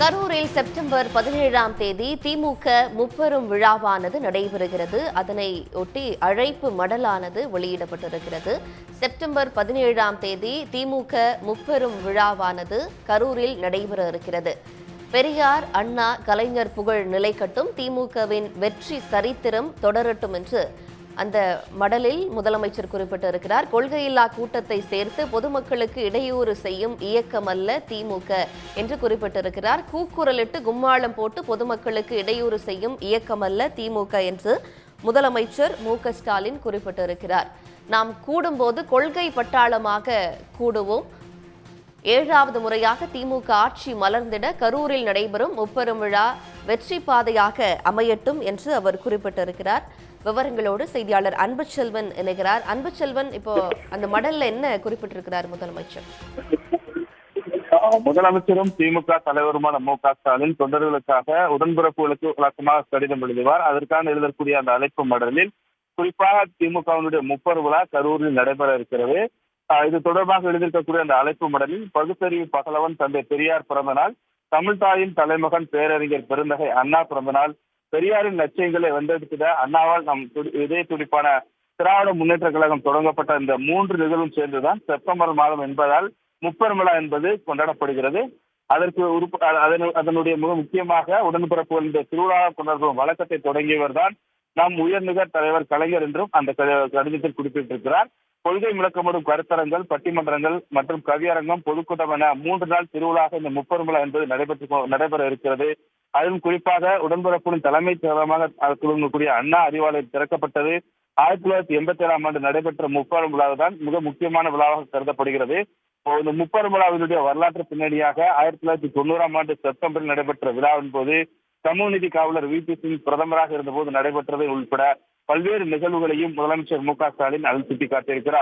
கரூரில் செப்டம்பர் 17ஆம் தேதி திமுக முப்பெரும் விழாவானது நடைபெறுகிறது. அதனை ஒட்டி அழைப்பு மடலானது வெளியிடப்பட்டிருக்கிறது. செப்டம்பர் 17ஆம் தேதி திமுக முப்பெரும் விழாவானது கரூரில் நடைபெற இருக்கிறது. பெரியார், அண்ணா, கலைஞர் புகழ் நிலைக்கட்டும், திமுகவின் வெற்றி சரித்திரம் தொடரட்டும் என்று அந்த மடலில் முதலமைச்சர் குறிப்பிட்டிருக்கிறார். கொள்கையில்லா கூட்டத்தை சேர்த்து பொதுமக்களுக்கு இடையூறு செய்யும் இயக்கமல்ல திமுக என்று குறிப்பிட்டிருக்கிறார். கூக்குரலிட்டு கும்மாளம் போட்டு பொதுமக்களுக்கு இடையூறு செய்யும் இயக்கமல்ல திமுக என்று முதலமைச்சர் மு.க.ஸ்டாலின் குறிப்பிட்டிருக்கிறார். நாம் கூடும்போது கொள்கை பட்டாளமாக கூடுவோம். 7வது முறையாக திமுக ஆட்சி மலர்ந்திட கரூரில் நடைபெறும் முப்பெரும் விழா வெற்றி பாதையாக அமையட்டும் என்று அவர் குறிப்பிட்டிருக்கிறார். விவரங்களோடு செய்தியாளர் அன்புச்செல்வன் இணைகிறார். அன்புச்செல்வன், இப்போ அந்த மடல்ல என்ன குறிப்பிட்டிருக்கிறார் முதலமைச்சர்? முதலமைச்சரும் திமுக தலைவருமான மு.க.ஸ்டாலின் தொண்டர்களுக்காக உடன்பிறப்புகளுக்கு வழக்கமாக கடிதம் எழுதுவார். அதற்கான எழுதக்கூடிய அந்த அழைப்பு மடலில் குறிப்பாக திமுகவினுடைய முப்பெரும் விழா கரூரில் நடைபெற இருக்கிறது. இது தொடர்பாக எழுதியிருக்கக்கூடிய அந்த அழைப்பு மடலில் பகுத்தறிவு பகலவன் தந்தை பெரியார் பிறந்த நாள், தமிழ்தாயின் தலைமகன் பேரறிஞர் பெருந்தகை அண்ணா பிறந்த நாள், பெரியாரின் லட்சியங்களை வென்றெடுத்திட அண்ணாவால் நம் இதய துடிப்பான திராவிட முன்னேற்ற கழகம் தொடங்கப்பட்ட இந்த 3 நிகழ்வும் சேர்ந்துதான் செப்டம்பர் மாதம் என்பதால் முப்பெரும் விழா என்பது கொண்டாடப்படுகிறது. அதற்கு அதனுடைய மிக முக்கியமாக உடன்பிறப்புகள் இந்த திருவிழா கொண்டாடும் வழக்கத்தை தொடங்கியவர் தான் நம் உயர்நிகர் தலைவர் கலைஞர் என்றும் அந்த கடிதத்தில் குறிப்பிட்டிருக்கிறார். கொள்கை முழக்கமிடும் கருத்தரங்கள், பட்டிமன்றங்கள் மற்றும் கவியரங்கம், பொதுக்கூட்டம் என 3 நாள் திருவிழாக இந்த முப்பெரும் விழா என்பது நடைபெற இருக்கிறது. அதிலும் குறிப்பாக உடன்பிறப்புடன் தலைமைச் செயலகமாக துவங்கக்கூடிய அண்ணா அறிவாலயம் திறக்கப்பட்டது 1987ஆம் ஆண்டு நடைபெற்ற முப்பெரும் விழாதான் மிக முக்கியமான விழாவாக கருதப்படுகிறது. இந்த முப்பெரும் விழாவினுடைய வரலாற்று பின்னணியாக 1990ஆம் ஆண்டு செப்டம்பரில் நடைபெற்ற விழாவின் போது சமூக நீதி காவலர் வி.பி. சிங் பிரதமராக இருந்தபோது நடைபெற்றதை உள்பட பல்வேறு நிகழ்வுகளையும் முதலமைச்சர் மு.க.ஸ்டாலின் அதில் சுட்டிக்காட்டியிருக்கிறார்.